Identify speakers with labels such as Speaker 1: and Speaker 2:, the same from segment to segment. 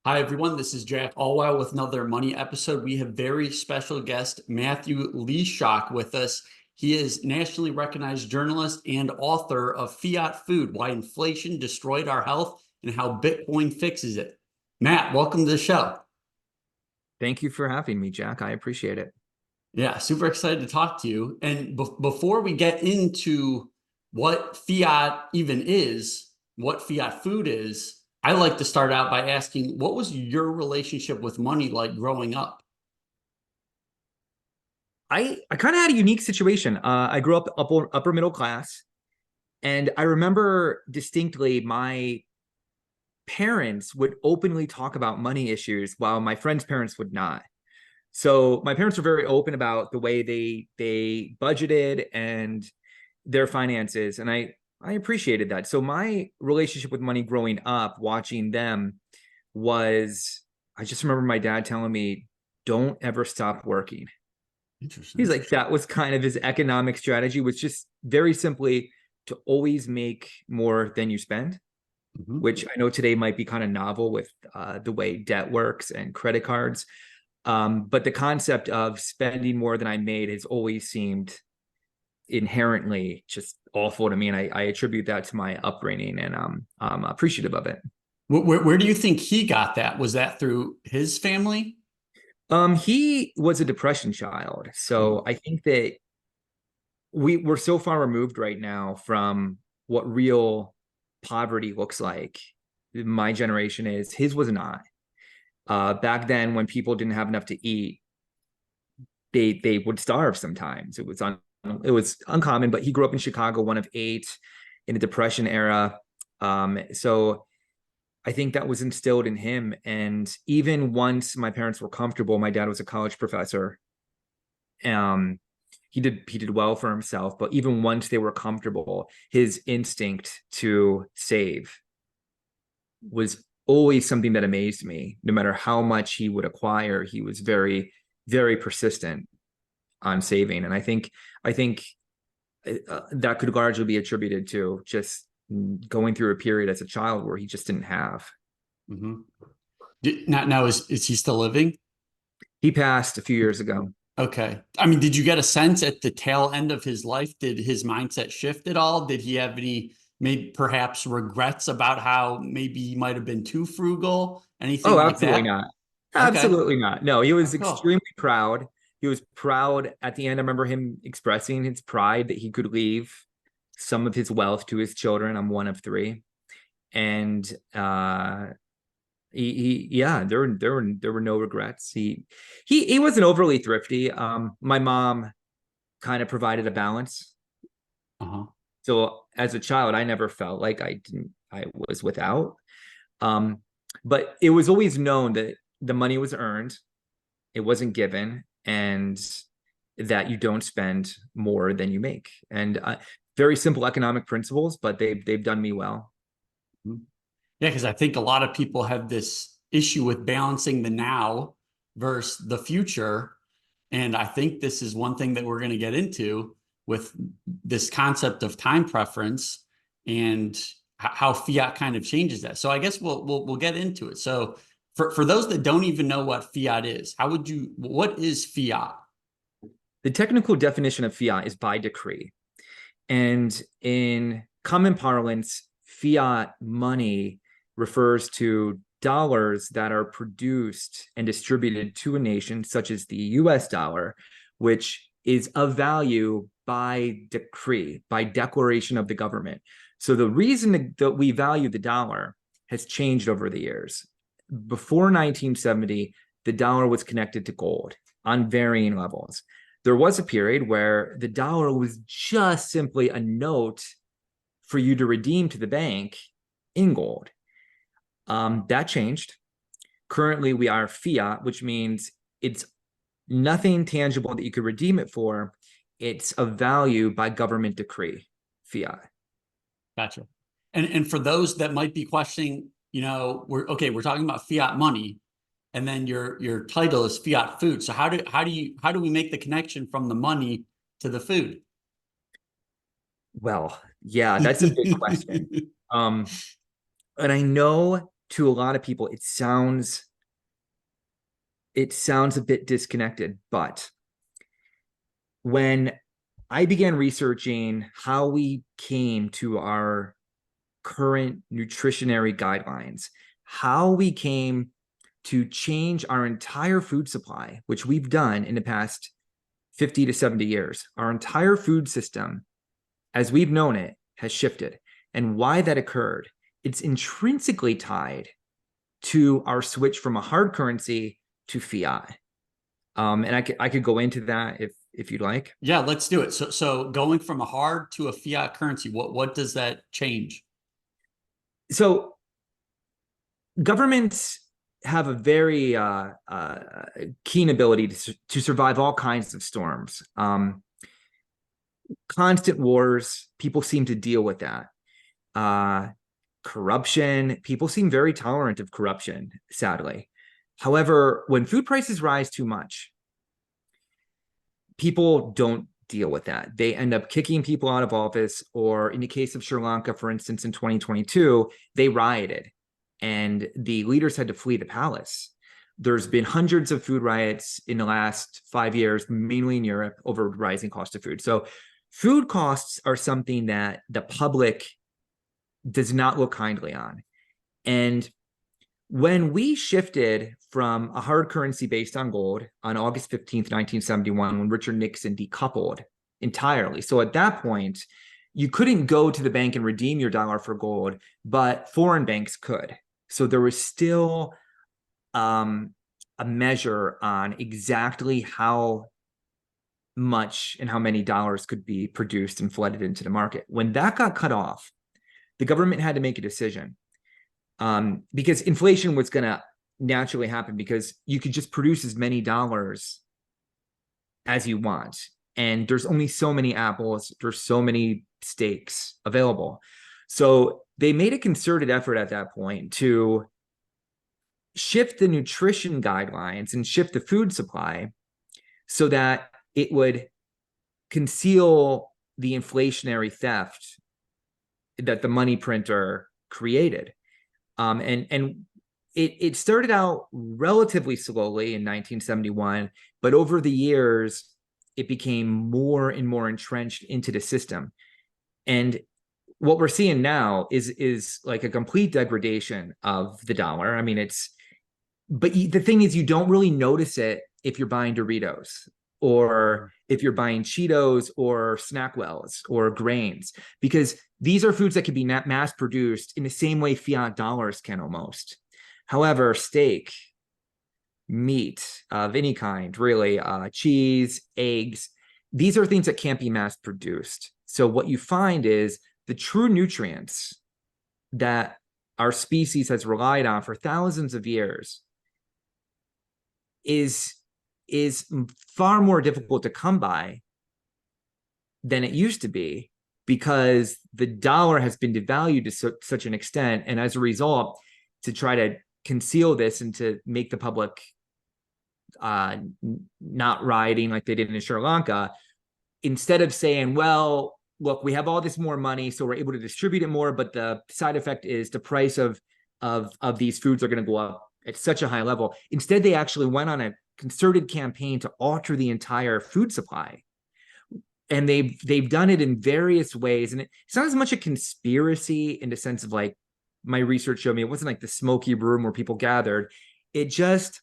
Speaker 1: Hi, everyone. This is Jack Allwild with another money episode. We have very special guest Matthew Lysiak with us. He is nationally recognized journalist and author of Fiat Food, Why Inflation Destroyed Our Health and How Bitcoin Fixes It. Matt, welcome to the show.
Speaker 2: Thank you for having me, Jack. I appreciate it.
Speaker 1: Yeah, super excited to talk to you. And before we get into what fiat even is, what fiat food is, I like to start out by asking, what was your relationship with money like growing up?
Speaker 2: I kind of had a unique situation. I grew up upper middle class, and I remember distinctly my parents would openly talk about money issues while my friends' parents would not. So my parents were very open about the way they budgeted and their finances, and I appreciated that. So my relationship with money growing up, watching them, was I just remember my dad telling me, "Don't ever stop working." He's
Speaker 1: Interesting.
Speaker 2: like, that was kind of his economic strategy, was just very simply to always make more than you spend,
Speaker 1: Mhm.
Speaker 2: which I know today might be kind of novel with the way debt works and credit cards. But the concept of spending more than I made has always seemed inherently just awful to me. And I attribute that to my upbringing, and I'm appreciative of it.
Speaker 1: Where do you think he got that? Was that through his family?
Speaker 2: He was a depression child.
Speaker 1: Mhm.
Speaker 2: So I think that we're so far removed right now from what real poverty looks like. My generation is, his was not. Back then, when people didn't have enough to eat, they would starve sometimes. It was uncommon, but he grew up in Chicago, one of eight, in the Depression era. So I think that was instilled in him. And even once my parents were comfortable, my dad was a college professor. Um, he did well for himself, but even once they were comfortable, his instinct to save was always something that amazed me. No matter how much he would acquire, he was very, very persistent on saving. And I think that could largely be attributed to just going through a period as a child where he just didn't have.
Speaker 1: Mhm. Now, is he still living?
Speaker 2: He passed a few years ago.
Speaker 1: Okay. I mean, did you get a sense at the tail end of his life? Did his mindset shift at all? Did he have any, maybe perhaps regrets about how maybe he might have been too frugal? Anything
Speaker 2: Oh,
Speaker 1: like
Speaker 2: absolutely
Speaker 1: that?
Speaker 2: not.
Speaker 1: Okay.
Speaker 2: Absolutely not. No, he
Speaker 1: Oh,
Speaker 2: was
Speaker 1: cool.
Speaker 2: extremely proud. He was proud at the end. I remember him expressing his pride that he could leave some of his wealth to his children. I'm one of three. And yeah, there were no regrets. He wasn't overly thrifty. My mom kind of provided a balance.
Speaker 1: Uh-huh.
Speaker 2: So as a child, I never felt like I was without. Um, but it was always known that the money was earned, it wasn't given, and that you don't spend more than you make. And very simple economic principles, but they've done me well.
Speaker 1: Mhm. Yeah, because I think a lot of people have this issue with balancing the now versus the future. And I think this is one thing that we're going to get into with this concept of time preference and how fiat kind of changes that. So I guess we'll get into it. So for those that don't even know what fiat is, what is fiat?
Speaker 2: The technical definition of fiat is by decree. And in common parlance, fiat money refers to dollars that are produced and distributed to a nation, such as the US dollar, which is of value by decree, by declaration of the government. So the reason that we value the dollar has changed over the years. Before 1970, the dollar was connected to gold on varying levels. There was a period where the dollar was just simply a note for you to redeem to the bank in gold. That changed. Currently, we are fiat, which means it's nothing tangible that you could redeem it for. It's of value by government decree, fiat.
Speaker 1: Gotcha. And for those that might be questioning, we're talking about fiat money, and then your title is Fiat Food. So how do we make the connection from the money to the food?
Speaker 2: Well, yeah, that's a big question. And I know to a lot of people, it sounds a bit disconnected. But when I began researching how we came to our current nutritionary guidelines, how we came to change our entire food supply, which we've done in the past 50 to 70 years, our entire food system, as we've known it, has shifted. And why that occurred, it's intrinsically tied to our switch from a hard currency to fiat. And I could go into that if you'd like.
Speaker 1: Yeah, let's do it. So going from a hard to a fiat currency, what does that change?
Speaker 2: So governments have a very keen ability to survive all kinds of storms. Constant wars, people seem to deal with that. Corruption, people seem very tolerant of corruption, sadly. However, when food prices rise too much, people don't deal with that. They end up kicking people out of office, or in the case of Sri Lanka, for instance, in 2022, they rioted and the leaders had to flee the palace. There's been hundreds of food riots in the last 5 years, mainly in Europe, over rising cost of food. So food costs are something that the public does not look kindly on. And when we shifted from a hard currency based on gold on August 15th, 1971, when Richard Nixon decoupled entirely. So at that point, you couldn't go to the bank and redeem your dollar for gold, but foreign banks could. So there was still a measure on exactly how much and how many dollars could be produced and flooded into the market. When that got cut off, the government had to make a decision, because inflation was going to naturally happen, because you could just produce as many dollars as you want. And there's only so many apples, there's so many steaks available. So they made a concerted effort at that point to shift the nutrition guidelines and shift the food supply so that it would conceal the inflationary theft that the money printer created. And it started out relatively slowly in 1971, but over the years, it became more and more entrenched into the system. And what we're seeing now is like a complete degradation of the dollar. I mean, but the thing is, you don't really notice it if you're buying Doritos, or if you're buying Cheetos or Snackwells or grains, because these are foods that can be mass produced in the same way fiat dollars can almost. However, steak, meat of any kind, really, cheese, eggs, these are things that can't be mass produced. So what you find is the true nutrients that our species has relied on for thousands of years is far more difficult to come by than it used to be, because the dollar has been devalued to such an extent. And as a result, to try to conceal this and to make the public not rioting like they did in Sri Lanka, instead of saying, well, look, we have all this more money, so we're able to distribute it more, but the side effect is the price of these foods are going to go up at such a high level. Instead, they actually went on a concerted campaign to alter the entire food supply. And they've done it in various ways. And it's not as much a conspiracy in the sense of, like, my research showed me, it wasn't like the smoky room where people gathered. It just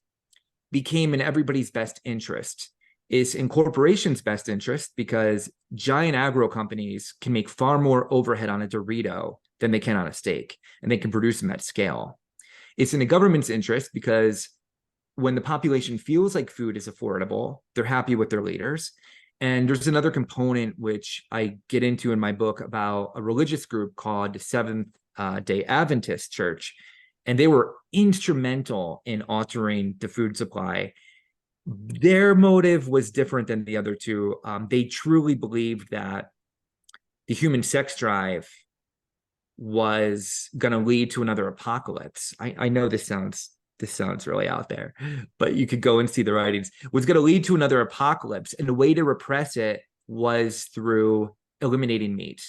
Speaker 2: became in everybody's best interest. It's in corporations' best interest, because giant agro companies can make far more overhead on a Dorito than they can on a steak, and they can produce them at scale. It's in the government's interest, because when the population feels like food is affordable, they're happy with their leaders. And there's another component which I get into in my book about a religious group called the Seventh-day Adventist Church, and they were instrumental in altering the food supply. Their motive was different than the other two. They truly believed that the human sex drive was going to lead to another apocalypse. I know this sounds really out there, but you could go and see the writings. Was going to lead to another apocalypse, and the way to repress it was through eliminating meat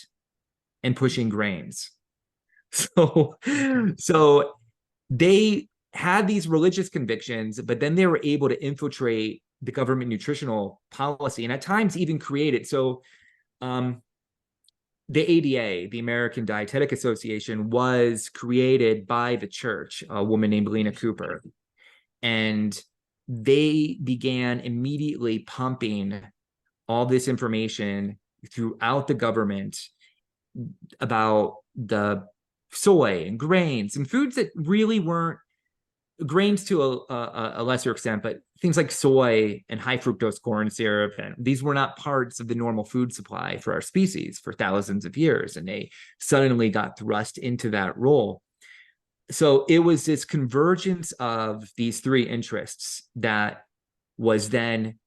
Speaker 2: and pushing grains. So they had these religious convictions, but then they were able to infiltrate the government nutritional policy and at times even create it. So the ADA, the American Dietetic Association, was created by the church, a woman named Lena Cooper. And they began immediately pumping all this information throughout the government about the soy and grains and foods that really weren't grains to a lesser extent, but things like soy and high fructose corn syrup, and these were not parts of the normal food supply for our species for thousands of years, and they suddenly got thrust into that role. So it was this convergence of these three interests that was then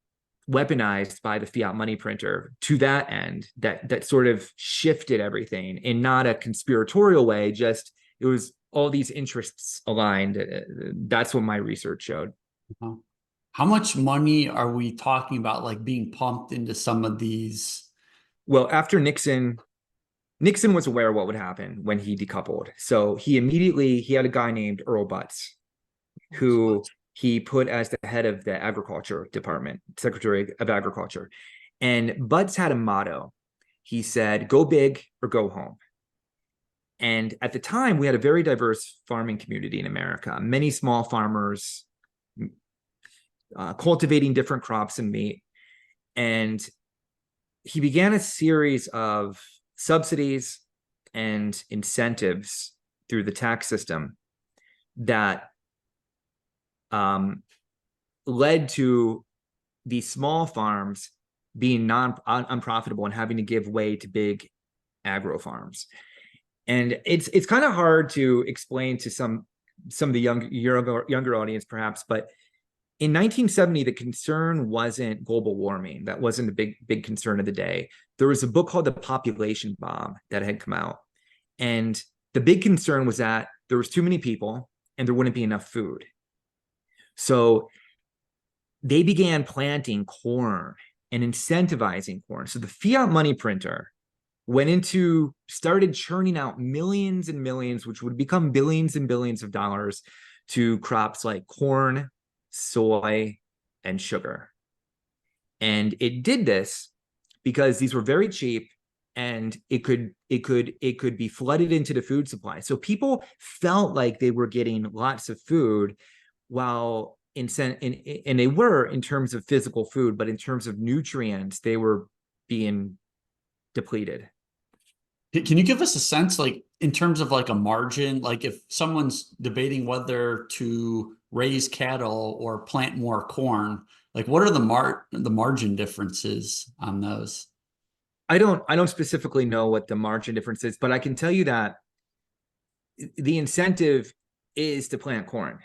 Speaker 2: weaponized by the fiat money printer to that end, that sort of shifted everything in not a conspiratorial way, just it was all these interests aligned. That's what my research showed.
Speaker 1: Uh-huh. How much money are we talking about, like being pumped into some of these?
Speaker 2: Well, after Nixon was aware of what would happen when he decoupled. So he had a guy named Earl Butz, who he put as the head of the agriculture department, Secretary of Agriculture. And Butz had a motto. He said, go big or go home. And at the time, we had a very diverse farming community in America, many small farmers cultivating different crops and meat. And he began a series of subsidies and incentives through the tax system that led to these small farms being unprofitable and having to give way to big agro farms. And it's kind of hard to explain to some of the younger audience, perhaps, but in 1970, the concern wasn't global warming. That wasn't a big concern of the day. There was a book called The Population Bomb that had come out. And the big concern was that there was too many people and there wouldn't be enough food. So they began planting corn and incentivizing corn. So the fiat money printer started churning out millions and millions, which would become billions and billions of dollars, to crops like corn, soy, and sugar. And it did this because these were very cheap and it could be flooded into the food supply. So people felt like they were getting lots of food, while and they were in terms of physical food, but in terms of nutrients, they were being depleted.
Speaker 1: Can you give us a sense, like in terms of like a margin, like if someone's debating whether to raise cattle or plant more corn, like what are the margin differences on those?
Speaker 2: I don't specifically know what the margin difference is, but I can tell you that the incentive is to plant corn.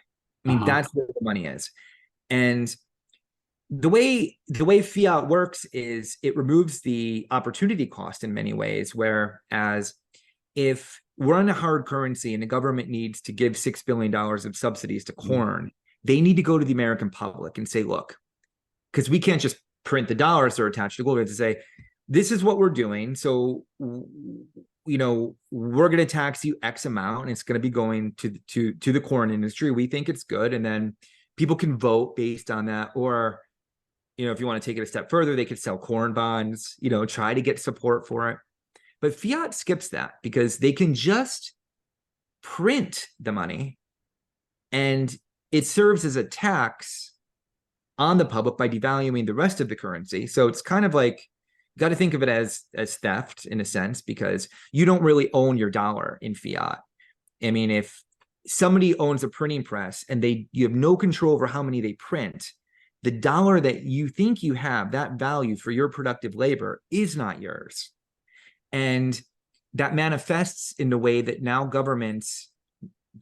Speaker 2: I mean, that's where the money is. And the way fiat works is it removes the opportunity cost in many ways, whereas if we're in a hard currency and the government needs to give $6 billion of subsidies to corn, they need to go to the American public and say, look, because we can't just print the dollars that are attached to gold. We have to say, this is what we're doing. So, you know, we're going to tax you X amount, and it's going to be going to the corn industry. We think it's good. And then people can vote based on that. Or, you know, if you want to take it a step further, they could sell corn bonds, you know, try to get support for it. But fiat skips that because they can just print the money and it serves as a tax on the public by devaluing the rest of the currency. So it's kind of like, you got to think of it as theft in a sense, because you don't really own your dollar in fiat. I mean, if somebody owns a printing press and you have no control over how many they print, the dollar that you think you have, that value for your productive labor, is not yours. And that manifests in the way that now governments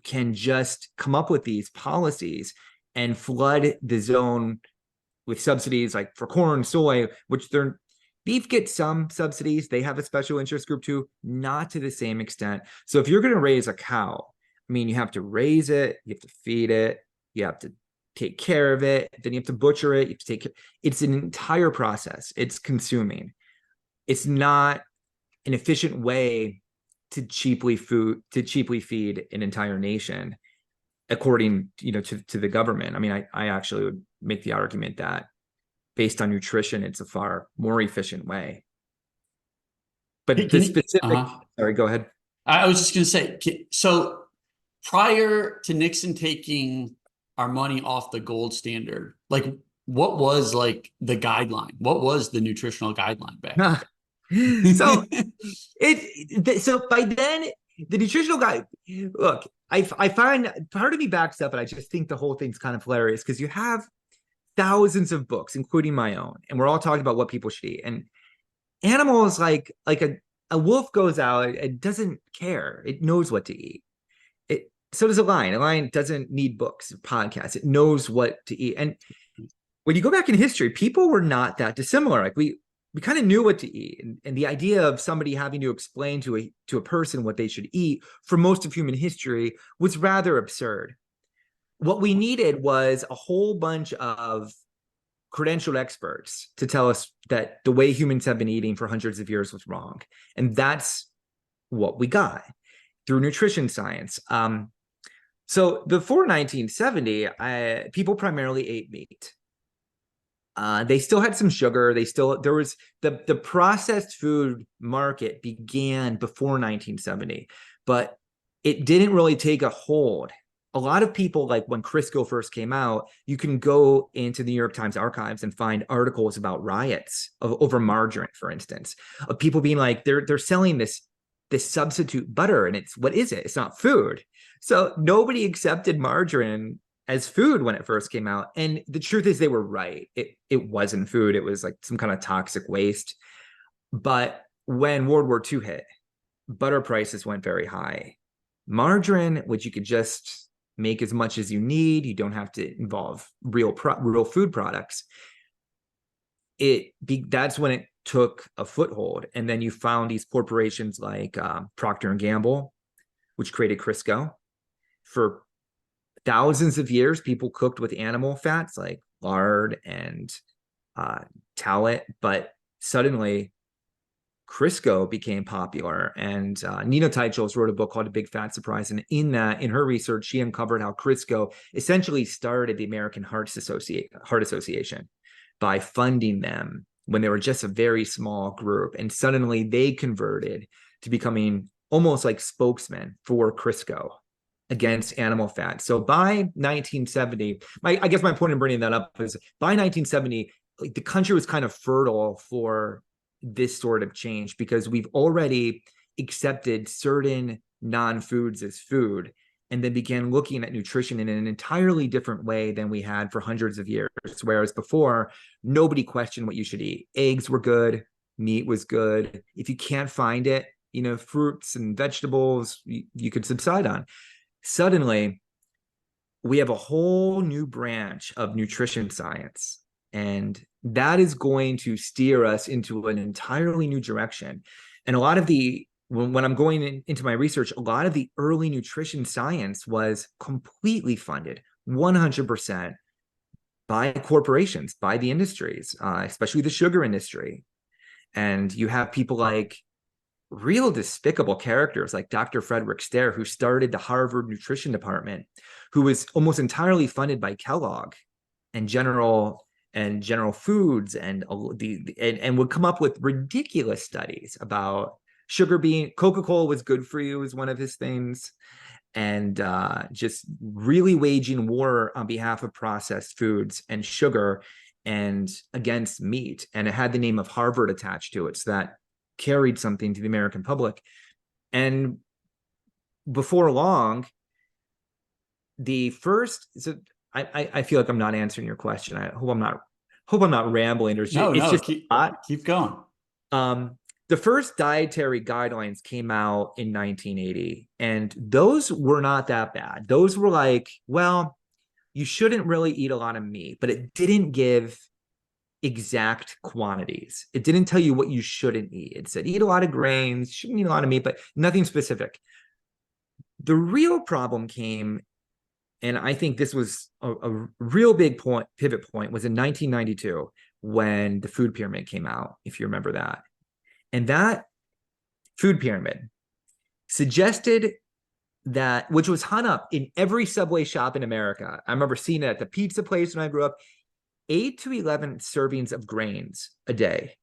Speaker 2: can just come up with these policies and flood the zone with subsidies, like for corn, soy, which beef gets some subsidies. They have a special interest group too, not to the same extent. So if you're going to raise a cow, I mean, you have to raise it, you have to feed it, you have to take care of it, then you have to butcher it, you have to take care. It's an entire process. It's consuming. It's not an efficient way to cheaply feed an entire nation. according, to the government. I mean, I actually would make the argument that based on nutrition, it's a far more efficient way. But the specific, sorry, go ahead.
Speaker 1: I was just going to say, so prior to Nixon taking our money off the gold standard, like what was like the guideline? What was the nutritional guideline back then?
Speaker 2: So by then, the nutritional guide, look, I find part of me backs up, and I just think the whole thing's kind of hilarious because you have thousands of books, including my own, and we're all talking about what people should eat. And animals, like a wolf goes out, it doesn't care. It knows what to eat. So does a lion. A lion doesn't need books or podcasts. It knows what to eat. And when you go back in history, people were not that dissimilar. Like we kind of knew what to eat. And the idea of somebody having to explain to a person what they should eat for most of human history was rather absurd. What we needed was a whole bunch of credentialed experts to tell us that the way humans have been eating for hundreds of years was wrong. And that's what we got through nutrition science. So before 1970, people primarily ate meat. They still had some sugar. There was the processed food market began before 1970, but it didn't really take a hold. A lot of people, like when Crisco first came out, you can go into the New York Times archives and find articles about riots over margarine, for instance, of people being like, they're selling this substitute butter, and what is it? It's not food. So nobody accepted margarine as food when it first came out. And the truth is they were right. It wasn't food. It was like some kind of toxic waste. But when World War II hit, butter prices went very high. Margarine, which you could just make as much as you need, you don't have to involve real food products. That's when it took a foothold. And then you found these corporations like Procter & Gamble, which created Crisco. For thousands of years, people cooked with animal fats like lard and tallow, but suddenly Crisco became popular. And Nina Teicholz wrote a book called A Big Fat Surprise. And in her research, she uncovered how Crisco essentially started the American Heart Association by funding them when they were just a very small group. And suddenly they converted to becoming almost like spokesmen for Crisco against animal fat. So by 1970, I guess my point in bringing that up is by 1970, like, the country was kind of fertile for this sort of change because we've already accepted certain non-foods as food and then began looking at nutrition in an entirely different way than we had for hundreds of years. Whereas before, nobody questioned what you should eat. Eggs were good, meat was good. If you can't find it, fruits and vegetables, you could subside on. Suddenly, we have a whole new branch of nutrition science, and that is going to steer us into an entirely new direction. And a lot of when I'm going into my research, a lot of the early nutrition science was completely funded 100% by corporations, by the industries, especially the sugar industry. And you have people like real despicable characters like Dr. Frederick Stare, who started the Harvard Nutrition Department, who was almost entirely funded by Kellogg and General Foods, and would come up with ridiculous studies about sugar being Coca-Cola was good for you is one of his things, and just really waging war on behalf of processed foods and sugar and against meat. And it had the name of Harvard attached to it, so that carried something to the American public. And before long, I feel like I'm not answering your question. I hope I'm not rambling.
Speaker 1: Keep going.
Speaker 2: The first dietary guidelines came out in 1980, and those were not that bad. Those were like, well, you shouldn't really eat a lot of meat, but it didn't give exact quantities. It didn't tell you what you shouldn't eat. It said eat a lot of grains, shouldn't eat a lot of meat, but nothing specific. The real problem came, and I think this was a real big pivot point, was in 1992 when the food pyramid came out, if you remember that. And that food pyramid suggested that, which was hung up in every Subway shop in America. I remember seeing it at the pizza place when I grew up. 8 to 11 servings of grains a day.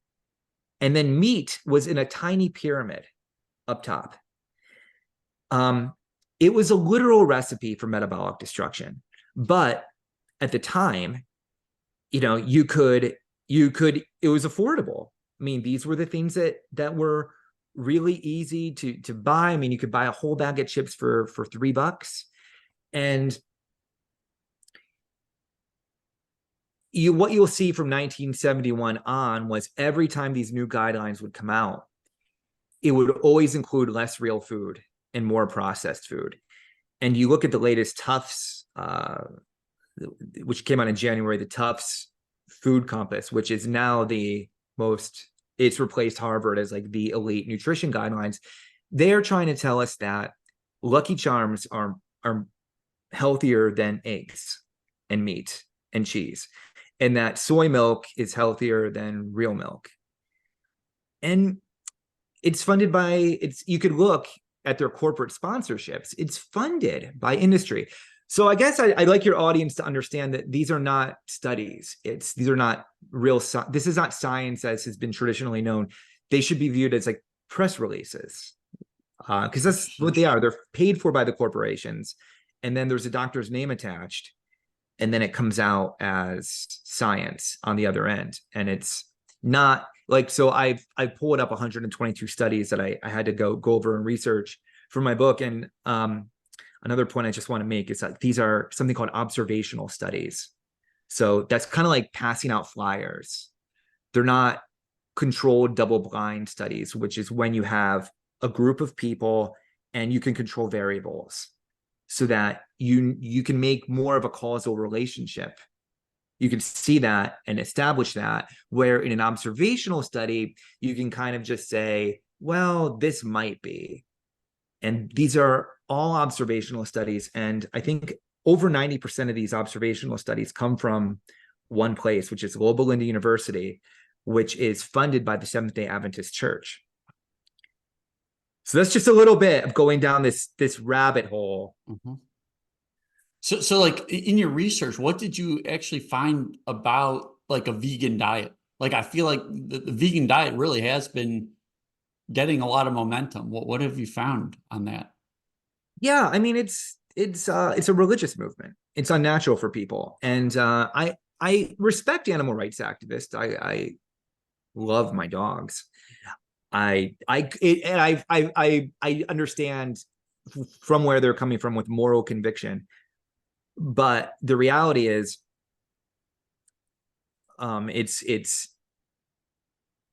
Speaker 2: And then meat was in a tiny pyramid up top. It was a literal recipe for metabolic destruction. But at the time, it was affordable. I mean, these were the things that were really easy to buy. I mean, you could buy a whole bag of chips for $3. And what you'll see from 1971 on was every time these new guidelines would come out, it would always include less real food and more processed food. And you look at the latest Tufts, which came out in January, the Tufts Food Compass, which is now it's replaced Harvard as like the elite nutrition guidelines. They're trying to tell us that Lucky Charms are healthier than eggs and meat and cheese, and that soy milk is healthier than real milk. And it's funded by, you could look at their corporate sponsorships. It's funded by industry. So I guess I'd like your audience to understand that these are not studies. These are not this is not science as has been traditionally known. They should be viewed as like press releases, because that's what they are. They're paid for by the corporations. And then there's a doctor's name attached. And then it comes out as science on the other end. And it's not like, so I pulled up 122 studies that I had to go over and research for my book. And another point I just want to make is that these are something called observational studies. So that's kind of like passing out flyers. They're not controlled double-blind studies, which is when you have a group of people and you can control variables so that you can make more of a causal relationship. You can see that and establish that, where in an observational study, you can kind of just say, well, this might be. And these are all observational studies. And I think over 90% of these observational studies come from one place, which is Loma Linda University, which is funded by the Seventh-day Adventist Church. So that's just a little bit of going down this rabbit hole.
Speaker 1: Mm-hmm. So like in your research, what did you actually find about like a vegan diet? Like, I feel like the vegan diet really has been getting a lot of momentum. What have you found on that?
Speaker 2: Yeah, I mean, it's a religious movement. It's unnatural for people. And I respect animal rights activists. I love my dogs. I understand from where they're coming from with moral conviction. But the reality is, it's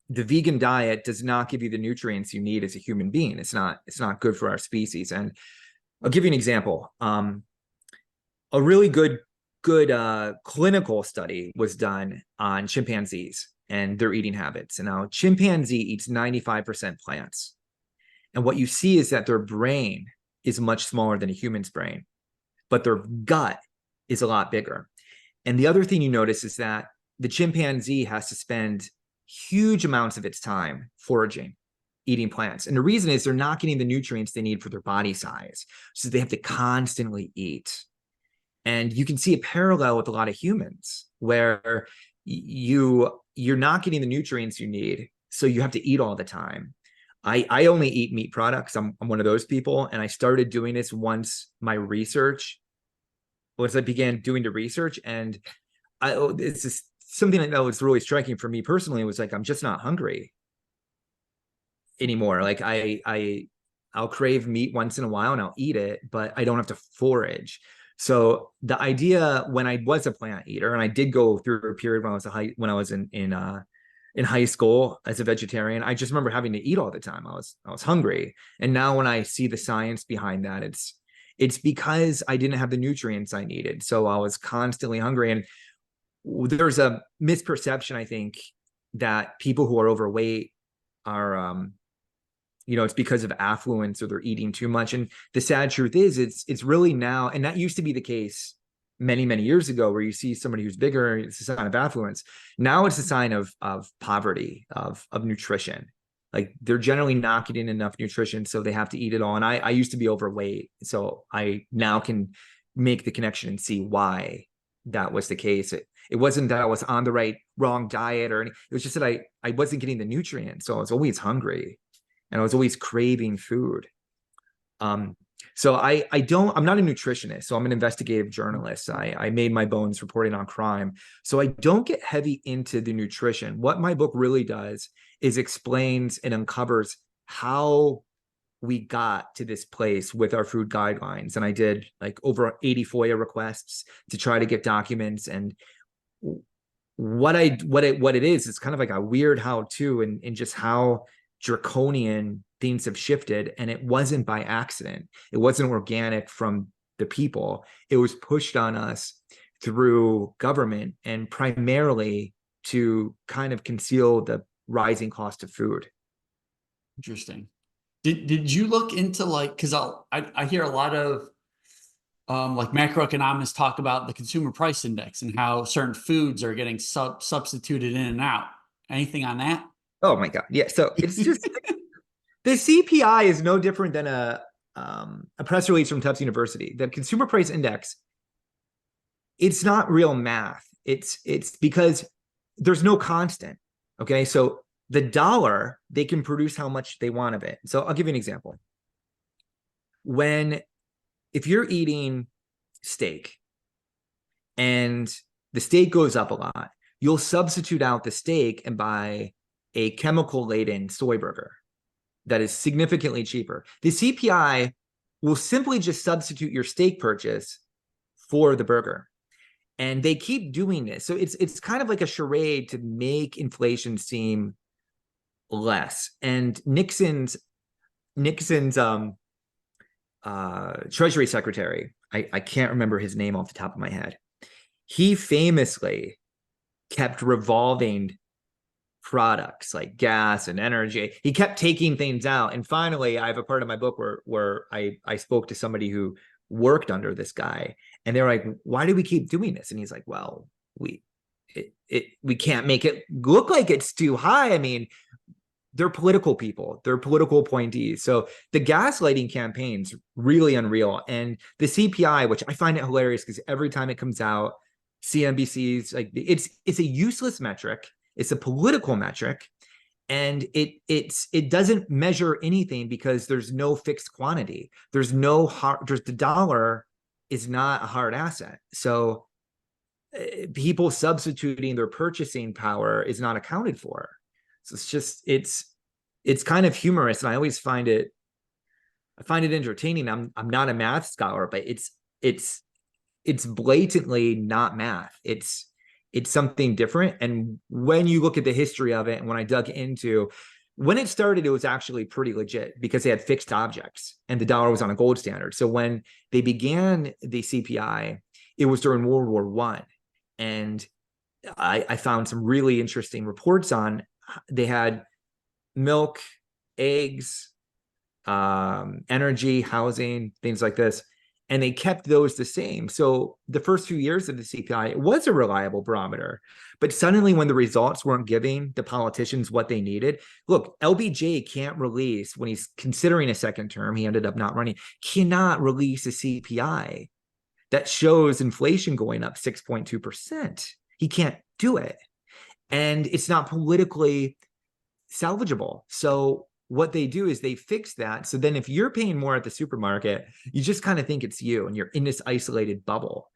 Speaker 2: the vegan diet does not give you the nutrients you need as a human being. It's not good for our species. And I'll give you an example. A really good clinical study was done on chimpanzees and their eating habits. And now chimpanzee eats 95% plants. And what you see is that their brain is much smaller than a human's brain, but their gut is a lot bigger. And the other thing you notice is that the chimpanzee has to spend huge amounts of its time foraging, eating plants. And the reason is they're not getting the nutrients they need for their body size. So they have to constantly eat. And you can see a parallel with a lot of humans where you're not getting the nutrients you need. So you have to eat all the time. I only eat meat products. I'm one of those people. And I started doing this once I began doing the research. And it's just something that was really striking for me personally. It was like, I'm just not hungry anymore. Like I'll crave meat once in a while and I'll eat it, but I don't have to forage. So the idea, when I was a plant eater, and I did go through a period when I was in high school as a vegetarian, I just remember having to eat all the time. I was hungry. And now when I see the science behind that, it's because I didn't have the nutrients I needed. So I was constantly hungry. And there's a misperception, I think, that people who are overweight are, it's because of affluence or they're eating too much. And the sad truth is it's really now, and that used to be the case many, many years ago, where you see somebody who's bigger, it's a sign of affluence. Now it's a sign of poverty, of nutrition. Like they're generally not getting enough nutrition, so they have to eat it all. And I used to be overweight, so I now can make the connection and see why that was the case. It wasn't that I was on the wrong diet or anything. It was just that I wasn't getting the nutrients, so I was always hungry and I was always craving food. So I'm not a nutritionist, so I'm an investigative journalist. I made my bones reporting on crime. So I don't get heavy into the nutrition. What my book really does is explains and uncovers how we got to this place with our food guidelines. And I did like over 80 FOIA requests to try to get documents. And what it is, it's kind of like a weird how-to and just how draconian things have shifted. And it wasn't by accident. It wasn't organic from the people. It was pushed on us through government and primarily to kind of conceal the rising cost of food.
Speaker 1: Interesting. Did you look into like, because I hear a lot of like macroeconomists talk about the consumer price index and how certain foods are getting substituted in and out. Anything on that?
Speaker 2: Oh my God. Yeah. So it's just the CPI is no different than a press release from Tufts University. The consumer price index, it's not real math. It's because there's no constant. Okay. So the dollar, they can produce how much they want of it. So I'll give you an example. If you're eating steak and the steak goes up a lot, you'll substitute out the steak and buy a chemical-laden soy burger that is significantly cheaper. The CPI will simply just substitute your steak purchase for the burger. And they keep doing this. So it's kind of like a charade to make inflation seem less. And Nixon's Treasury Secretary, I can't remember his name off the top of my head. He famously kept revolving products like gas and energy. He kept taking things out. And finally, I have a part of my book where I spoke to somebody who worked under this guy. And they're like, why do we keep doing this? And he's like, well, we can't make it look like it's too high. I mean, they're political people. They're political appointees. So the gaslighting campaign's really unreal. And the CPI, which I find it hilarious because every time it comes out, CNBC's like it's a useless metric. It's a political metric. And it doesn't measure anything because there's no fixed quantity. The dollar is not a hard asset. So people substituting their purchasing power is not accounted for. So it's kind of humorous, and I always find it entertaining. I'm not a math scholar, but it's blatantly not math. It's something different. And when you look at the history of it, and when I dug into when it started, it was actually pretty legit because they had fixed objects and the dollar was on a gold standard. So when they began the CPI, it was during World War I. And I found some really interesting reports on they had milk, eggs, energy, housing, things like this. And they kept those the same. So the first few years of the CPI, it was a reliable barometer. But suddenly when the results weren't giving the politicians what they needed, look, LBJ can't release, when he's considering a second term, he ended up not running, cannot release a CPI that shows inflation going up 6.2%. He can't do it. And it's not politically salvageable. So what they do is they fix that. So then if you're paying more at the supermarket, you just kind of think it's you and you're in this isolated bubble.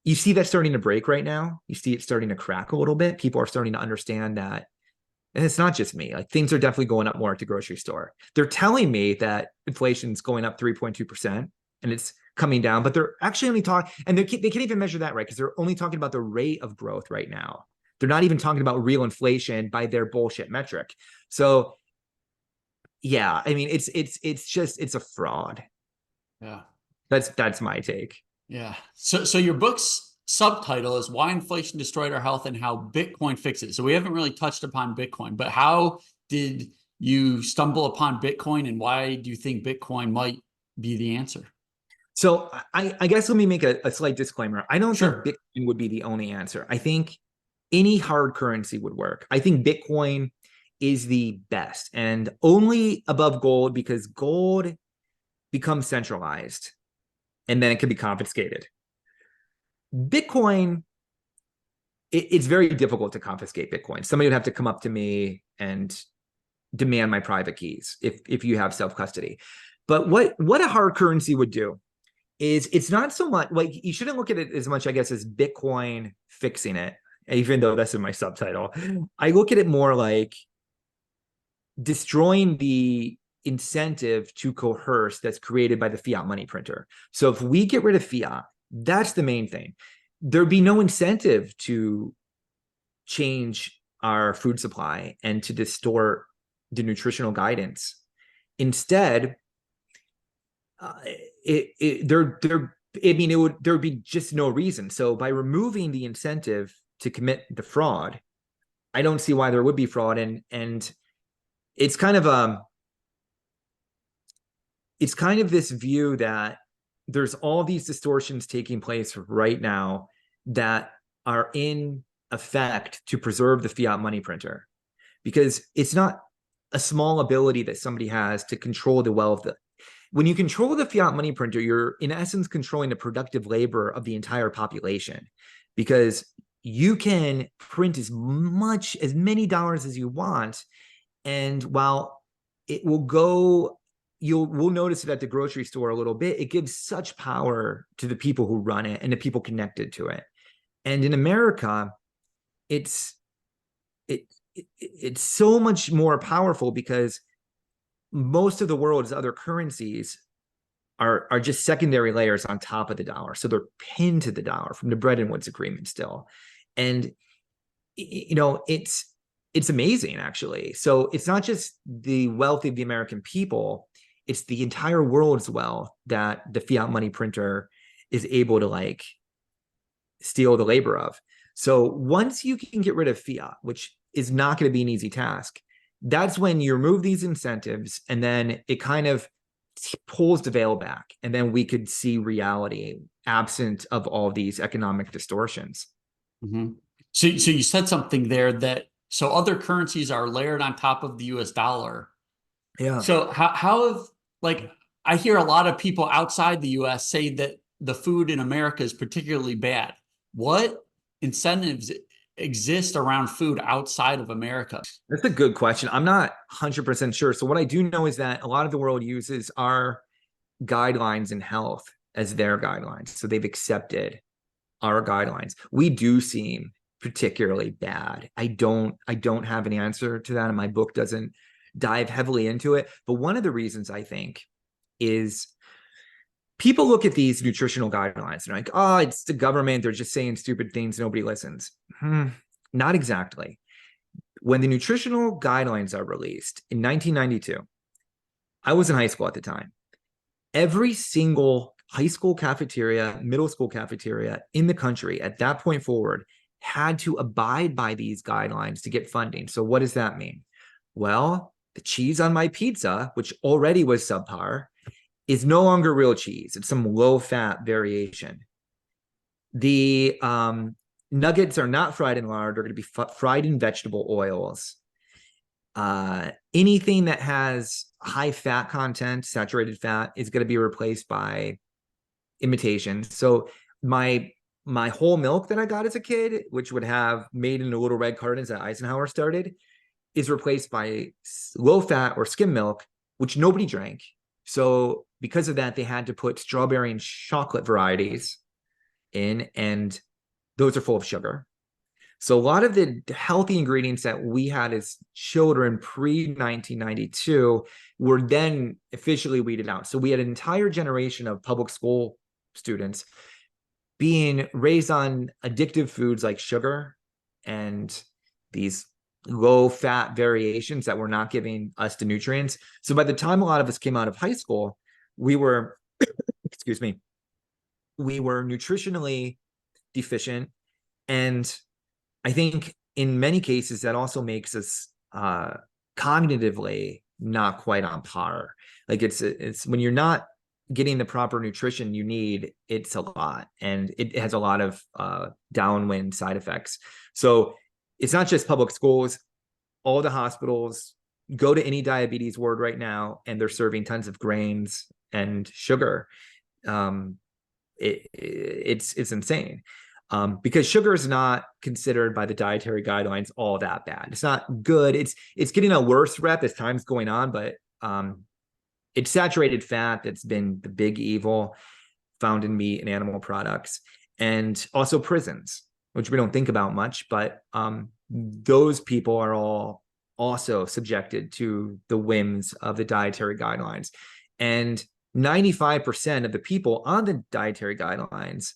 Speaker 2: You see that starting to break right now. You see it starting to crack a little bit. People are starting to understand that. And it's not just me. Like things are definitely going up more at the grocery store. They're telling me that inflation's going up 3.2% and it's coming down, but they're actually only talking, and they can't even measure that, right? Because they're only talking about the rate of growth right now. They're not even talking about real inflation by their bullshit metric. So yeah, I mean, it's a fraud.
Speaker 1: Yeah.
Speaker 2: That's my take.
Speaker 1: Yeah. So your book's subtitle is Why Inflation Destroyed Our Health and How Bitcoin Fixes It. So we haven't really touched upon Bitcoin, but how did you stumble upon Bitcoin and why do you think Bitcoin might be the answer?
Speaker 2: So I guess let me make a slight disclaimer. I don't
Speaker 1: Sure.
Speaker 2: think Bitcoin would be the only answer. I think any hard currency would work. I think Bitcoin is the best, and only above gold, because gold becomes centralized and then it can be confiscated. Bitcoin, it's very difficult to confiscate Bitcoin. Somebody would have to come up to me and demand my private keys if you have self-custody. But what a hard currency would do is, it's not so much like, you shouldn't look at it as much, I guess, as Bitcoin fixing it, even though that's in my subtitle. I look at it more like destroying the incentive to coerce that's created by the fiat money printer. So if we get rid of fiat, that's the main thing. There'd be no incentive to change our food supply and to distort the nutritional guidance. Instead, there'd be just no reason. So by removing the incentive to commit the fraud, I don't see why there would be fraud. And it's kind of this view that there's all these distortions taking place right now that are in effect to preserve the fiat money printer, because it's not a small ability that somebody has to control the wealth. When you control the fiat money printer, you're in essence controlling the productive labor of the entire population, because you can print as many dollars as you want. And while it will go, we'll notice it at the grocery store a little bit, it gives such power to the people who run it and the people connected to it. And in America, it's so much more powerful, because most of the world's other currencies are just secondary layers on top of the dollar. So they're pinned to the dollar from the Bretton Woods Agreement still. And, it's amazing, actually. So it's not just the wealth of the American people, it's the entire world's wealth that the fiat money printer is able to steal the labor of. So once you can get rid of fiat, which is not going to be an easy task, that's when you remove these incentives, and then it kind of pulls the veil back, and then we could see reality absent of all these economic distortions.
Speaker 1: Mm-hmm. So you said something there so other currencies are layered on top of the US dollar.
Speaker 2: Yeah.
Speaker 1: So how have, I hear a lot of people outside the US say that the food in America is particularly bad. What incentives exist around food outside of America?
Speaker 2: That's a good question. I'm not 100% sure. So what I do know is that a lot of the world uses our guidelines in health as their guidelines. So they've accepted our guidelines. We do seem particularly bad. I don't have an answer to that, and my book doesn't dive heavily into it. But one of the reasons, I think, is people look at these nutritional guidelines and are like, oh, it's the government, they're just saying stupid things, nobody listens. Not exactly. When the nutritional guidelines are released in 1992, I was in high school at the time. Every single high school cafeteria, middle school cafeteria in the country at that point forward had to abide by these guidelines to get funding. So what does that mean? Well, the cheese on my pizza, which already was subpar, is no longer real cheese. It's some low-fat variation. The nuggets are not fried in lard. They're going to be fried in vegetable oils. Anything that has high fat content, saturated fat, is going to be replaced by imitation. So my whole milk that I got as a kid, which would have made in the little red cartons that Eisenhower started, is replaced by low fat or skim milk, which nobody drank. So because of that, they had to put strawberry and chocolate varieties in, and those are full of sugar. So a lot of the healthy ingredients that we had as children pre-1992 were then officially weeded out. So we had an entire generation of public school students being raised on addictive foods like sugar and these low-fat variations that were not giving us the nutrients. So by the time a lot of us came out of high school, we were, excuse me, we were nutritionally deficient. And I think in many cases that also makes us cognitively not quite on par. It's when you're not getting the proper nutrition you need, it's a lot, and it has a lot of downwind side effects. So it's not just public schools. all the hospitals, go to any diabetes ward right now, and they're serving tons of grains and sugar. It's insane. Because sugar is not considered by the dietary guidelines all that bad. It's not good. It's getting a worse rep as time's going on, but it's saturated fat that's been the big evil found in meat and animal products, and also prisons, which we don't think about much, but those people are all also subjected to the whims of the dietary guidelines. And 95% of the people on the dietary guidelines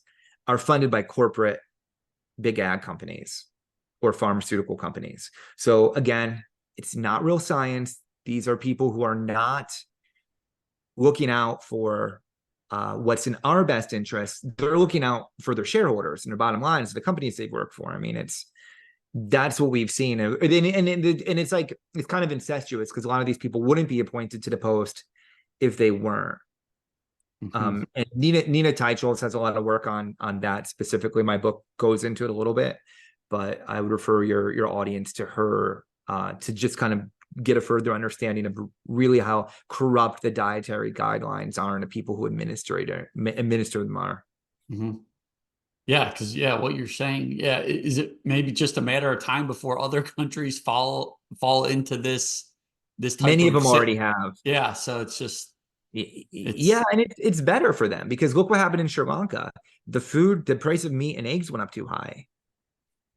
Speaker 2: are funded by corporate big ag companies or pharmaceutical companies. So again, it's not real science. These are people who are not looking out for what's in our best interest. They're looking out for their shareholders and their bottom lines, the companies they work for. I mean, that's what we've seen. And it's like, it's kind of incestuous because a lot of these people wouldn't be appointed to the post if they weren't. And Nina Teicholz has a lot of work on that specifically. My book goes into it a little bit, but I would refer your audience to her to just kind of get a further understanding of really how corrupt the dietary guidelines are and the people who administer them are.
Speaker 1: Yeah, because what you're saying, is it maybe just a matter of time before other countries fall into this type
Speaker 2: Many of them already have.
Speaker 1: Yeah, so it's just
Speaker 2: and it's better for them because look what happened in Sri Lanka. The price of meat and eggs went up too high.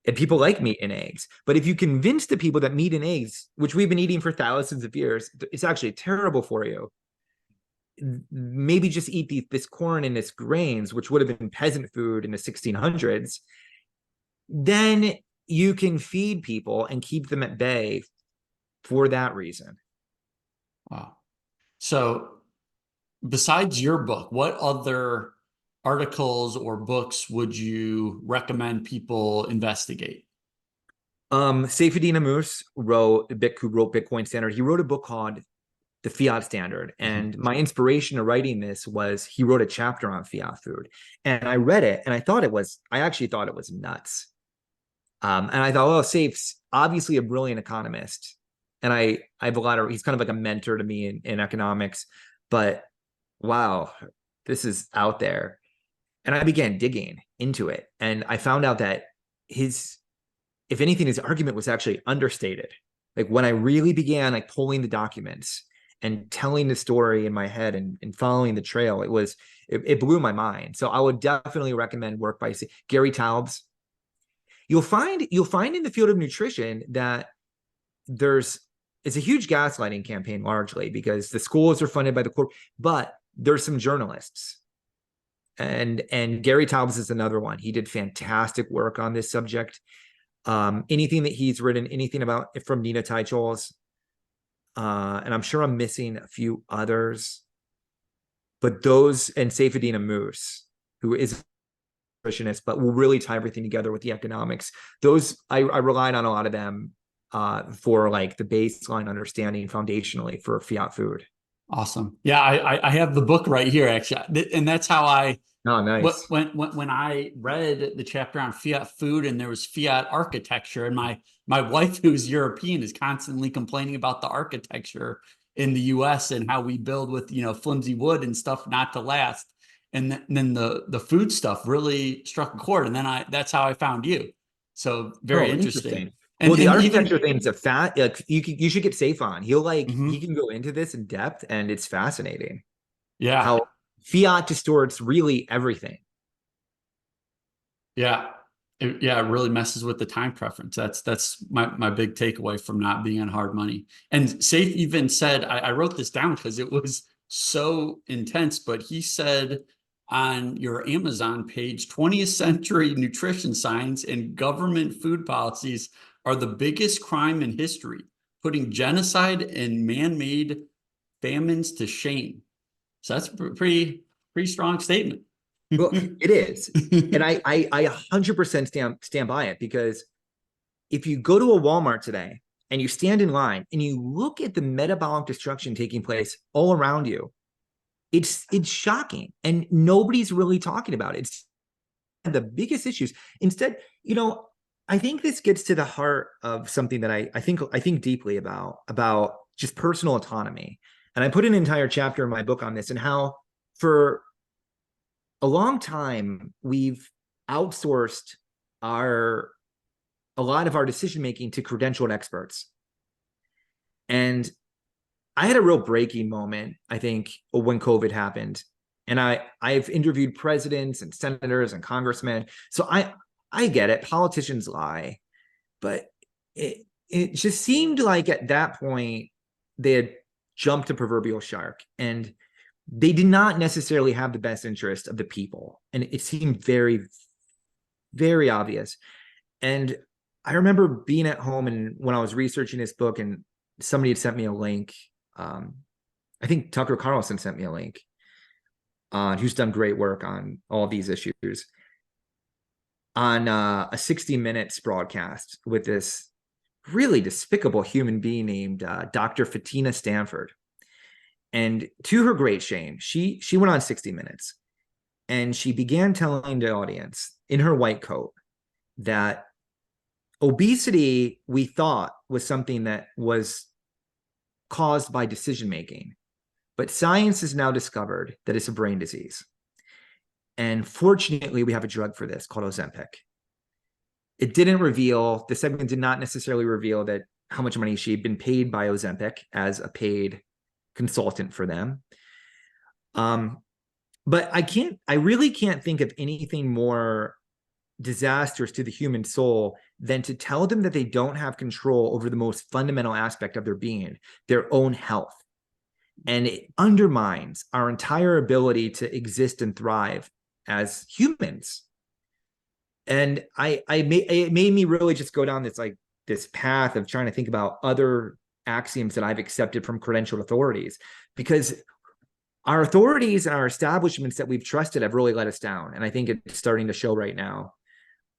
Speaker 2: And people like meat and eggs. But if you convince the people that meat and eggs, which we've been eating for thousands of years, it's actually terrible for you, maybe just eat this corn and this grains, which would have been peasant food in the 1600s, then you can feed people and keep them at bay for that reason.
Speaker 1: Wow. So besides your book, what other articles or books would you recommend people investigate?
Speaker 2: Saifedean Ammous who wrote Bitcoin Standard. He wrote a book called The Fiat Standard. And my inspiration to writing this was he wrote a chapter on Fiat Food. And I read it and I actually thought it was nuts. And I thought, well, Saif's obviously a brilliant economist. And I have he's kind of like a mentor to me in economics, but wow, this is out there. And I began digging into it. And I found out that if anything, his argument was actually understated. Like when I really began like pulling the documents and telling the story in my head and following the trail, it blew my mind. So I would definitely recommend work by Gary Taubes. You'll find in the field of nutrition that it's a huge gaslighting campaign largely because the schools are funded by the corp, but there's some journalists. And Gary Taubes is another one. He did fantastic work on this subject. Anything that he's written, anything about from Nina Teicholz, and I'm sure I'm missing a few others, but those, and Saifedean Ammous, who is a nutritionist, but will really tie everything together with the economics. Those I relied on a lot of them for like the baseline understanding foundationally for Fiat Food.
Speaker 1: Awesome. Yeah, I have the book right here actually, and that's how I.
Speaker 2: Oh, nice.
Speaker 1: When I read the chapter on Fiat Food and there was Fiat architecture, and my wife, who's European, is constantly complaining about the architecture in the U.S. and how we build with flimsy wood and stuff not to last, and then the food stuff really struck a chord, and then that's how I found you. So very interesting.
Speaker 2: And the architecture thing's a like you should get Saif on. He can go into this in depth, and it's fascinating.
Speaker 1: Yeah.
Speaker 2: How Fiat distorts really everything.
Speaker 1: Yeah. It really messes with the time preference. That's my big takeaway from not being on hard money. And Saif even said, I wrote this down because it was so intense, but he said on your Amazon page, 20th century nutrition science and government food policies are the biggest crime in history, putting genocide and man-made famines to shame. So that's a pretty strong statement.
Speaker 2: Well, it is. And I 100% stand by it, because if you go to a Walmart today and you stand in line and you look at the metabolic destruction taking place all around you, it's shocking. And nobody's really talking about it. It's the biggest issues. Instead, I think this gets to the heart of something that I think deeply about just personal autonomy. And I put an entire chapter in my book on this, and how for a long time we've outsourced a lot of our decision making to credentialed experts. And I had a real breaking moment, I think, when COVID happened. And I've interviewed presidents and senators and congressmen. So I get it. Politicians lie. But it just seemed like at that point they had jumped a proverbial shark, and they did not necessarily have the best interest of the people. And it seemed very, very obvious. And I remember being at home, and when I was researching this book, and somebody had sent me a link. I think Tucker Carlson sent me a link, who's done great work on all these issues, on a 60 Minutes broadcast with this really despicable human being named Dr. Fatina Stanford. And to her great shame, she went on 60 Minutes, and she began telling the audience in her white coat that obesity, we thought, was something that was caused by decision making, but science has now discovered that it's a brain disease. And fortunately, we have a drug for this called Ozempic. It didn't reveal, the segment did not necessarily reveal that how much money she had been paid by Ozempic as a paid consultant for them. But I really can't think of anything more disastrous to the human soul than to tell them that they don't have control over the most fundamental aspect of their being, their own health. And it undermines our entire ability to exist and thrive as humans. And it made me really just go down this path of trying to think about other axioms that I've accepted from credentialed authorities, because our authorities and our establishments that we've trusted have really let us down. And I think it's starting to show right now.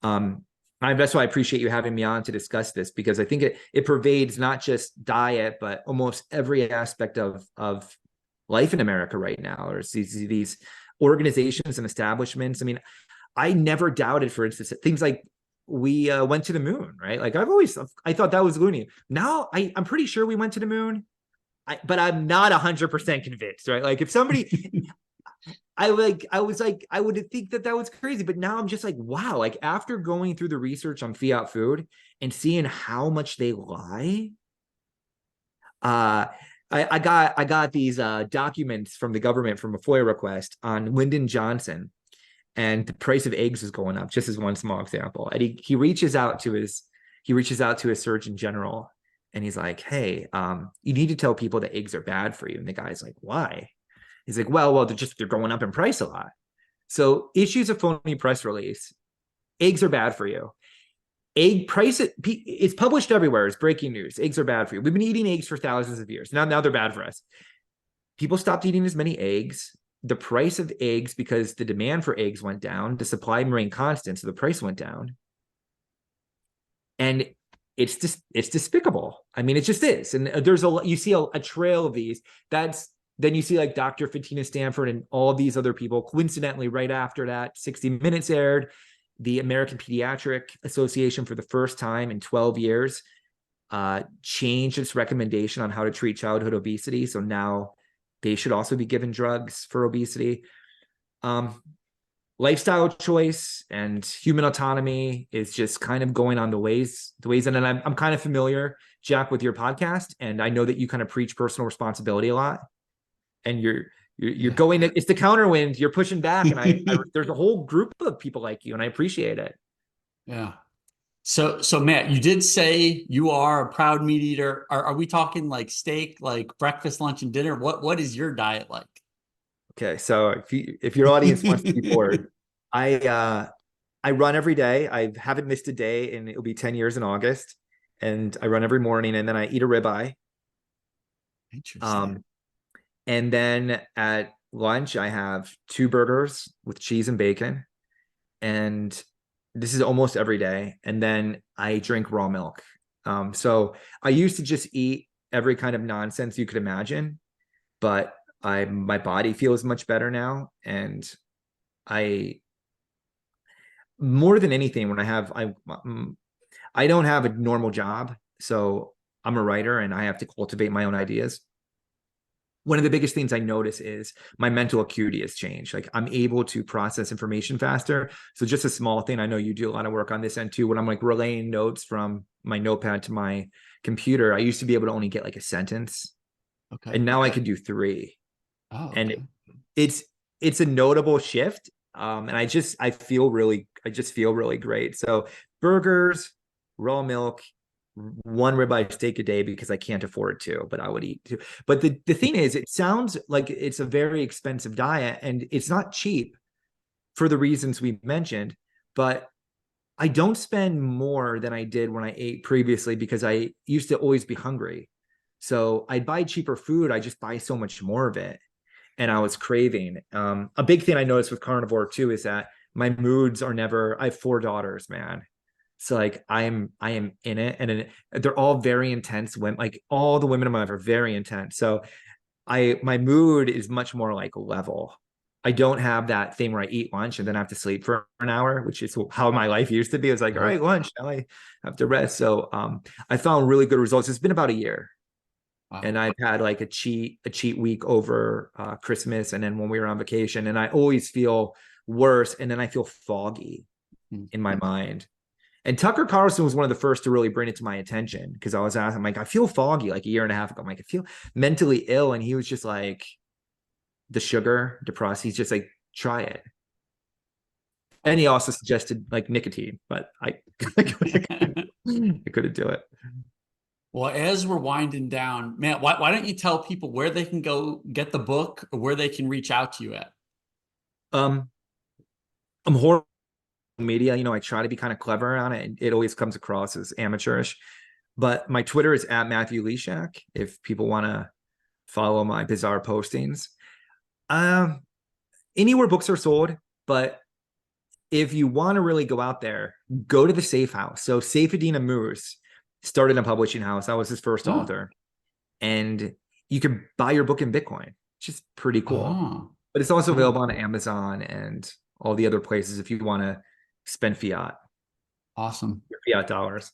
Speaker 2: That's why I appreciate you having me on to discuss this, because I think it pervades not just diet, but almost every aspect of life in America right now. There's these organizations and establishments. I mean, I never doubted, for instance, things like we went to the moon, right? Like I thought that was loony. Now I'm pretty sure we went to the moon, but I'm not 100% convinced, right? Like if somebody, I would think that was crazy, but now I'm just like, wow, like after going through the research on Fiat Food and seeing how much they lie, I got these documents from the government from a FOIA request on Lyndon Johnson, and the price of eggs is going up, just as one small example. And he reaches out to his Surgeon General, and he's like, hey, you need to tell people that eggs are bad for you. And the guy's like, why? He's like, well, they're going up in price a lot. So issues a phony press release. Eggs are bad for you. Egg price, it's published everywhere. It's breaking news. Eggs are bad for you. We've been eating eggs for thousands of years. Now they're bad for us. People stopped eating as many eggs. The price of eggs, because the demand for eggs went down, the supply remained constant, so the price went down. And it's despicable. I mean, it just is. And you see a trail of these. Then you see like Dr. Fatina Stanford and all these other people. Coincidentally, right after that, 60 Minutes aired, the American Pediatric Association, for the first time in 12 years, changed its recommendation on how to treat childhood obesity. So now they should also be given drugs for obesity. Lifestyle choice and human autonomy is just kind of going on the ways. And I'm kind of familiar, Jack, with your podcast, and I know that you kind of preach personal responsibility a lot. And you're going, it's the counterwind, you're pushing back. And there's a whole group of people like you, and I appreciate it.
Speaker 1: Yeah. So Matt, you did say you are a proud meat eater. Are we talking like steak, like breakfast, lunch, and dinner? What is your diet like?
Speaker 2: Okay. So if your audience wants to be bored, I run every day. I haven't missed a day, and it'll be 10 years in August. And I run every morning, and then I eat a ribeye.
Speaker 1: Interesting.
Speaker 2: And then at lunch, I have 2 burgers with cheese and bacon. And this is almost every day. And then I drink raw milk. So I used to just eat every kind of nonsense you could imagine, but my body feels much better now. And more than anything, when I don't have a normal job, so I'm a writer and I have to cultivate my own ideas. One of the biggest things I notice is my mental acuity has changed. Like I'm able to process information faster. So just a small thing, I know you do a lot of work on this end too. When I'm like relaying notes from my notepad to my computer, I used to be able to only get like a sentence,
Speaker 1: Okay.
Speaker 2: and now I can do 3.
Speaker 1: Oh,
Speaker 2: And
Speaker 1: okay.
Speaker 2: it's a notable shift. And I just feel really great. So burgers, raw milk, 1 ribeye steak a day because I can't afford to, but I would eat 2. But the thing is, it sounds like it's a very expensive diet and it's not cheap for the reasons we mentioned, but I don't spend more than I did when I ate previously because I used to always be hungry. So I'd buy cheaper food. I just buy so much more of it. And I was craving. A big thing I noticed with carnivore too is that my moods are never, I have 4 daughters, man. So like I am in it, and they're all very intense. When like all the women in my life are very intense. So my mood is much more like level. I don't have that thing where I eat lunch and then I have to sleep for an hour, which is how my life used to be. It's like, all
Speaker 1: Uh-huh.
Speaker 2: right, lunch, now I have to rest. So I found really good results. It's been about a year.
Speaker 1: Wow.
Speaker 2: And I've had like a cheat week over Christmas, and then when we were on vacation, and I always feel worse, and then I feel foggy in my mind. And Tucker Carlson was one of the first to really bring it to my attention because I was asking, I'm like, I feel foggy like a year and a half ago. I'm like, I feel mentally ill. And he was just like, the sugar, depressed. He's just like, try it. And he also suggested like nicotine, but I couldn't do it.
Speaker 1: Well, as we're winding down, Matt, why don't you tell people where they can go get the book or where they can reach out to you at?
Speaker 2: Um, I'm horrible at media. I try to be kind of clever on it. And it always comes across as amateurish. But my Twitter is at Matthew Lysiak if people want to follow my bizarre postings. Anywhere books are sold, but if you want to really go out there, go to the Safe House. So Saifedean Ammous started a publishing house. I was his first
Speaker 1: Oh,
Speaker 2: author. And you can buy your book in Bitcoin, which is pretty cool.
Speaker 1: oh,
Speaker 2: But it's also
Speaker 1: oh,
Speaker 2: available on Amazon and all the other places if you want to spend
Speaker 1: awesome.
Speaker 2: your fiat dollars.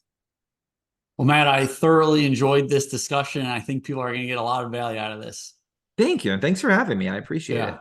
Speaker 1: Well, Matt, I thoroughly enjoyed this discussion. And I think people are going to get a lot of value out of this.
Speaker 2: Thank you. And thanks for having me. I appreciate
Speaker 1: Yeah.
Speaker 2: it.